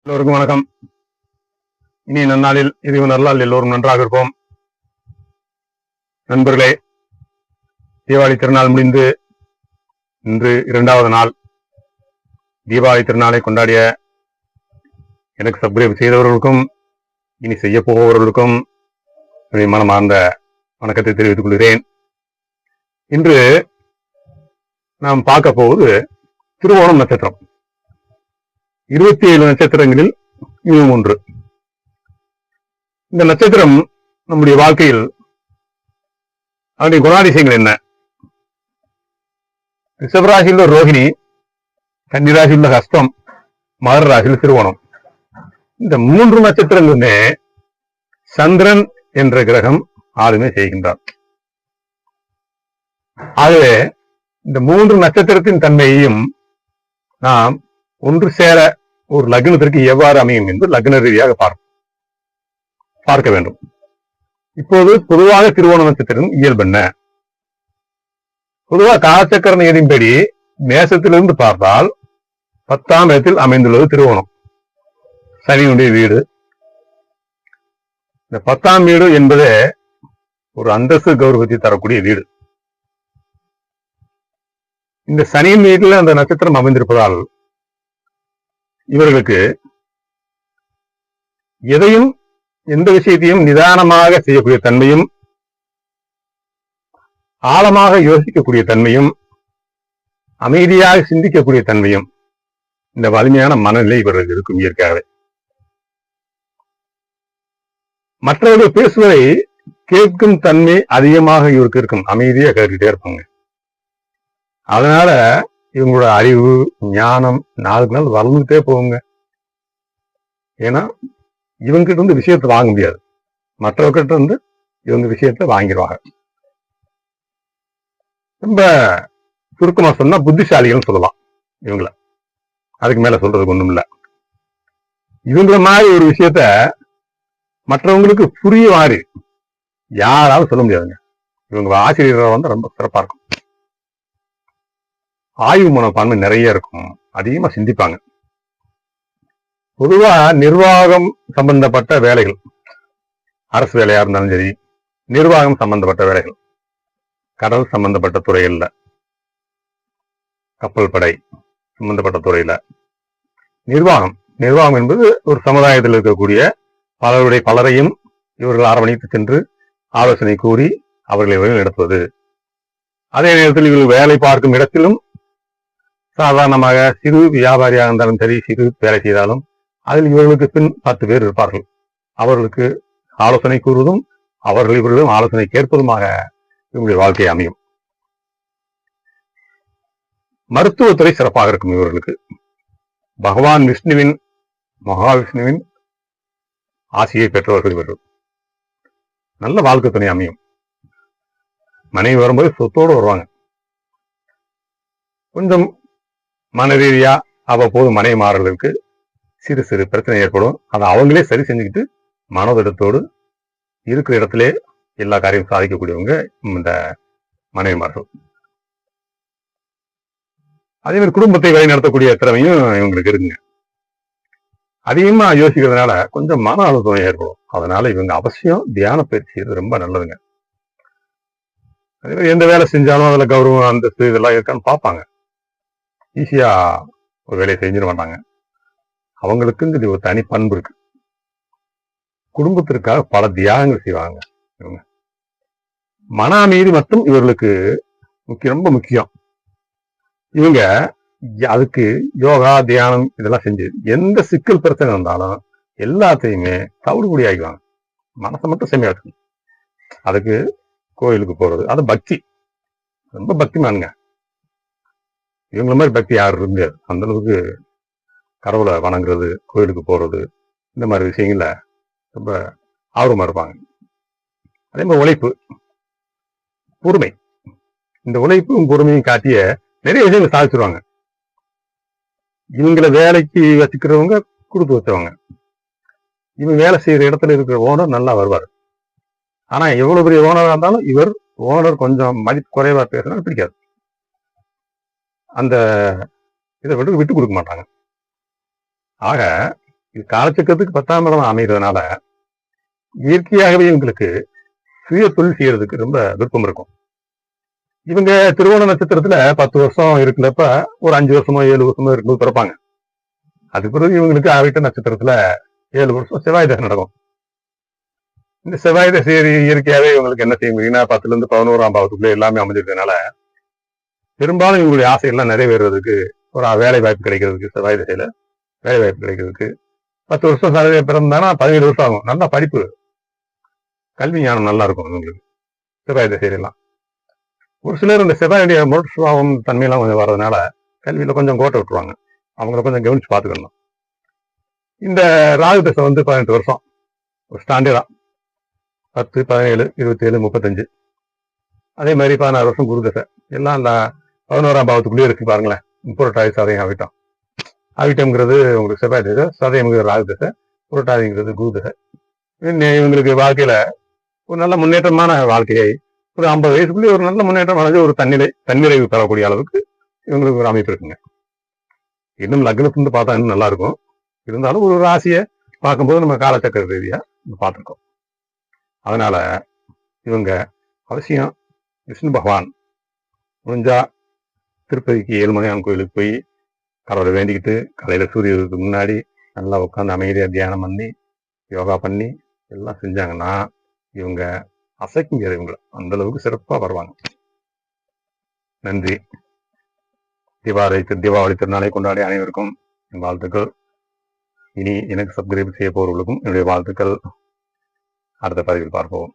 எல்லோருக்கும் வணக்கம். இனி நன்னாளில் இது நல்லால் எல்லோரும் நன்றாக இருப்போம். நண்பர்களே, தீபாவளி திருநாள் முடிந்து இன்று 2வது நாள். தீபாவளி திருநாளை கொண்டாடிய எனக்கு சப்ஸ்கிரைப் செய்தவர்களுக்கும் இனி செய்ய போபவர்களுக்கும் மனமார்ந்த வணக்கத்தை தெரிவித்துக் கொள்கிறேன். இன்று நாம் பார்க்க போவது திருவோணம் நட்சத்திரம். 27 நட்சத்திரங்களில் இதுவும் ஒன்று. இந்த நட்சத்திரம் நம்முடைய வாழ்க்கையில் அதனுடைய குணாதிசயங்கள் என்ன? ரிஷபராசியில் ரோஹிணி, கன்னிராசியில் ஹஸ்தம், மகர ராசியில் திருவோணம். இந்த 3 நட்சத்திரங்களுமே சந்திரன் என்ற கிரகம் ஆளுமை செய்கின்றார். ஆகவே இந்த 3 நட்சத்திரத்தின் தன்மையையும் நாம் ஒன்று சேர ஒரு லக்னத்திற்கு எவ்வாறு அமையும் என்று லக்ன ரீதியாக பார்க்க வேண்டும். இப்போது பொதுவாக திருவோண நட்சத்திரம் இயல்பென்ன? பொதுவாக காலச்சக்கர நியதியின்படி மேசத்திலிருந்து பார்த்தால் 10ஆம் இடத்தில் அமைந்துள்ளது திருவோணம், சனியுடைய வீடு. இந்த 10ஆம் வீடு என்பதே ஒரு அந்தஸ்து கௌரவத்தை தரக்கூடிய வீடு. இந்த சனியின் வீட்டில் அந்த நட்சத்திரம் அமைந்திருப்பதால் இவர்களுக்கு எதையும் எந்த விஷயத்தையும் நிதானமாக செய்யக்கூடிய தன்மையும், ஆழமாக யோசிக்கக்கூடிய தன்மையும், அமைதியாக சிந்திக்கக்கூடிய தன்மையும், இந்த வலிமையான மனநிலை இவர்களுக்கு இருக்கும் இயற்கையாகவே. மற்றவர்கள் பேசுவதை கேட்கும் தன்மை அதிகமாக இவருக்கு இருக்கும். அமைதியாக கேட்டுக்கிட்டே இருப்பாங்க. அதனால இவங்களோட அறிவு, ஞானம் நாளுக்கு நாள் வளர்ந்துட்டே போகுங்க. ஏன்னா இவங்கிட்ட இருந்து விஷயத்தை வாங்க முடியாது, மற்றவர்கிட்ட இருந்து இவங்க விஷயத்த வாங்கிடுவாங்க. ரொம்ப சுருக்கமா சொன்னா புத்திசாலிகள் சொல்லலாம் இவங்கள. அதுக்கு மேல சொல்றதுக்கு ஒண்ணும் இல்லை. இவங்கள மாதிரி ஒரு விஷயத்த மற்றவங்களுக்கு புரிய மாதிரி யாராலும் சொல்ல முடியாதுங்க. இவங்க ஆசிரியர்கள் வந்து ரொம்ப சிறப்பா இருக்கும். ஆய்வு மனப்பான்மை நிறைய இருக்கும். அதிகமா சிந்திப்பாங்க. பொதுவா நிர்வாகம் சம்பந்தப்பட்ட வேலைகள், அரசு வேலையா இருந்தாலும் சரி, நிர்வாகம் சம்பந்தப்பட்ட வேலைகள், கடல் சம்பந்தப்பட்ட துறைகள்ல, கப்பல் படை சம்பந்தப்பட்ட துறையில நிர்வாகம் என்பது ஒரு சமுதாயத்தில் இருக்கக்கூடிய பலரையும் இவர்கள் அரவணைத்து சென்று ஆலோசனை கூறி அவர்களை வழிநடத்துவது. அதே நேரத்தில் இவர்கள் வேலை பார்க்கும் இடத்திலும் சாதாரணமாக சிறு வியாபாரியாக இருந்தாலும் சரி, சிறு வேலை செய்தாலும் அதில் இவர்களுக்கு பின் 10 பேர் இருப்பார்கள். அவர்களுக்கு ஆலோசனை கூறுவதும் இவர்களும் ஆலோசனை கேட்பதுமாக இவங்களுடைய வாழ்க்கை அமையும். மருத்துவத்துறை சிறப்பாக இருக்கும் இவர்களுக்கு. பகவான் விஷ்ணுவின், மகாவிஷ்ணுவின் ஆசியை பெற்றவர்கள் இவர்கள். நல்ல வாழ்க்கை துணை அமையும். மனைவி வரும்போது சொத்தோடு வருவாங்க. கொஞ்சம் மனரீதியா அவ்வப்போது மனைவி மாறுறதுக்கு சிறு சிறு பிரச்சனை ஏற்படும். அதை அவங்களே சரி செஞ்சுக்கிட்டு மனோதிடத்தோடு இருக்கிற இடத்திலே எல்லா காரியமும் சாதிக்கக்கூடியவங்க இந்த மனைவிமார்கள். அதே மாதிரி குடும்பத்தை வழி நடத்தக்கூடிய திறமையும் இவங்களுக்கு இருக்குங்க. அதிகமா யோசிக்கிறதுனால கொஞ்சம் மன அழுத்தம் ஏற்படும். அதனால இவங்க அவசியம் தியான பயிற்சி செய்யறது ரொம்ப நல்லதுங்க. அதே மாதிரி எந்த வேலை செஞ்சாலும் அதுல கௌரவம், அந்தஸ்து இதெல்லாம் இருக்கான்னு பார்ப்பாங்க. ஈஸியா ஒரு வேலையை செஞ்சிட மாட்டாங்க. அவங்களுக்கு இது ஒரு தனி பண்பு இருக்கு. குடும்பத்திற்காக பல தியாகங்கள் செய்வாங்க இவங்க. மன அமைதி மட்டும் இவர்களுக்கு ரொம்ப முக்கியம். இவங்க அதுக்கு யோகா, தியானம் இதெல்லாம் செஞ்சு எந்த சிக்கல் பிரச்சனை இருந்தாலும் எல்லாத்தையுமே தவிடுபடி ஆகிக்குவாங்க. மனசை மட்டும் செம்மையா இருக்கும். அதுக்கு கோயிலுக்கு போறது, அது பக்தி, ரொம்ப பக்திமானுங்க. இவங்கள மாதிரி பக்தி யாரும் இருக்காது. அந்த அளவுக்கு கடவுளை வணங்குறது, கோயிலுக்கு போறது, இந்த மாதிரி விஷயங்கள்ல ரொம்ப ஆர்வமா இருப்பாங்க. அதே மாதிரி உழைப்பு, பொறுமை. இந்த உழைப்பும் பொறுமையும் காட்டிய நிறைய விஷயங்கள் சாதிச்சிருவாங்க. இவங்களை வேலைக்கு வச்சுக்கிறவங்க கொடுத்து வச்சவங்க. இவங்க வேலை செய்யற இடத்துல இருக்கிற ஓனர் நல்லா வருவார். ஆனா எவ்வளவு பெரிய ஓனரா இருந்தாலும் ஓனர் கொஞ்சம் மதிப்பு குறைவா பேசினா பிடிக்காது. அந்த இதை விட்டு கொடுக்க மாட்டாங்க. ஆக இது காலச்சக்கரத்துக்கு 10ஆம் இடம் அமைகிறதுனால இயற்கையாகவே இவங்களுக்கு சுய தொழில் செய்யறதுக்கு ரொம்ப விருப்பம் இருக்கும். இவங்க திருவோண நட்சத்திரத்துல 10 வருஷம் இருக்கிறப்ப ஒரு 5 வருஷமோ 7 வருஷமோ இருக்கும்போது பிறப்பாங்க. அதுக்கு பிறகு இவங்களுக்கு அவிட்ட நட்சத்திரத்துல 7 வருஷம் செவ்வாய் தசை நடக்கும். இந்த செவ்வாய் தசை இயற்கையாவே இவங்களுக்கு என்ன செய்ய முடியும்னா 10ல இருந்து 11ஆம் பாவத்துக்குள்ள எல்லாமே அமைஞ்சிருக்கனால பெரும்பாலும் இவங்களுடைய ஆசைகள்லாம் நிறைவேறதுக்கு ஒரு வேலை வாய்ப்பு கிடைக்கிறதுக்கு, செவ்வாய் தசையில வேலை வாய்ப்பு கிடைக்கிறதுக்கு 10 வருஷம் பிறந்தானா 17 வருஷம் ஆகும். நல்லா படிப்பு, கல்வி ஞானம் நல்லா இருக்கும் இவங்களுக்கு செவ்வாய் தசையிலாம். ஒரு சிலர் இந்த செவ்வாயுடைய முரட்சுபாவம் தன்மையெல்லாம் கொஞ்சம் வர்றதுனால கல்வியில கொஞ்சம் கோட்டை விட்டுருவாங்க. அவங்கள கொஞ்சம் கவனிச்சு பார்த்துக்கணும். இந்த ராகு தசை 18 வருஷம் ஒரு ஸ்டாண்டர்டா 10, 17, 27, 35. அதே மாதிரி 16 வருஷம் குரு தசை. எல்லாம் அந்த 11ஆம் பாவத்துக்குள்ளேயே இருக்கு பாருங்களேன். புரட்டாதி சதயம் அவிட்டம். அவிட்டம்ங்கிறது உங்களுக்கு செவ்வாய் தசை, சதயம்ங்கிறது ராகு தசை, புரட்டாதிங்கிறது குரு தசை. இவங்களுக்கு வாழ்க்கையில ஒரு நல்ல முன்னேற்றமான வாழ்க்கையை ஒரு 50 வயசுக்குள்ளேயே ஒரு நல்ல முன்னேற்றம் அடைஞ்சு ஒரு தன்னிறைவு பெறக்கூடிய அளவுக்கு இவங்களுக்கு ஒரு அமைப்பு இருக்குங்க. இன்னும் லக்னத்திலிருந்து பார்த்தா இன்னும் நல்லா இருக்கும். இருந்தாலும் ஒரு ராசியை பார்க்கும்போது நம்ம காலச்சக்கர ரீதியா பார்த்துருக்கோம். அதனால இவங்க அவசியம் விஷ்ணு பகவான் முடிஞ்சா திருப்பதிக்கு ஏழுமலையான் கோயிலுக்கு போய் கடவுளை வேண்டிக்கிட்டு காலையில சூரியனுக்கு முன்னாடி நல்லா உட்காந்து அமைதியா தியானம் பண்ணி யோகா பண்ணி எல்லாம் செஞ்சாங்கன்னா இவங்க அசைக்குங்கிற இவங்களை அந்த அளவுக்கு சிறப்பா வருவாங்க. நன்றி. தீபாவளி திருநாளை கொண்டாடி அனைவருக்கும் என் வாழ்த்துக்கள். இனி எனக்கு சப்ஸ்கிரைப் செய்ய போறவர்களுக்கும் என்னுடைய வாழ்த்துக்கள். அடுத்த பதிவில் பார்ப்போம்.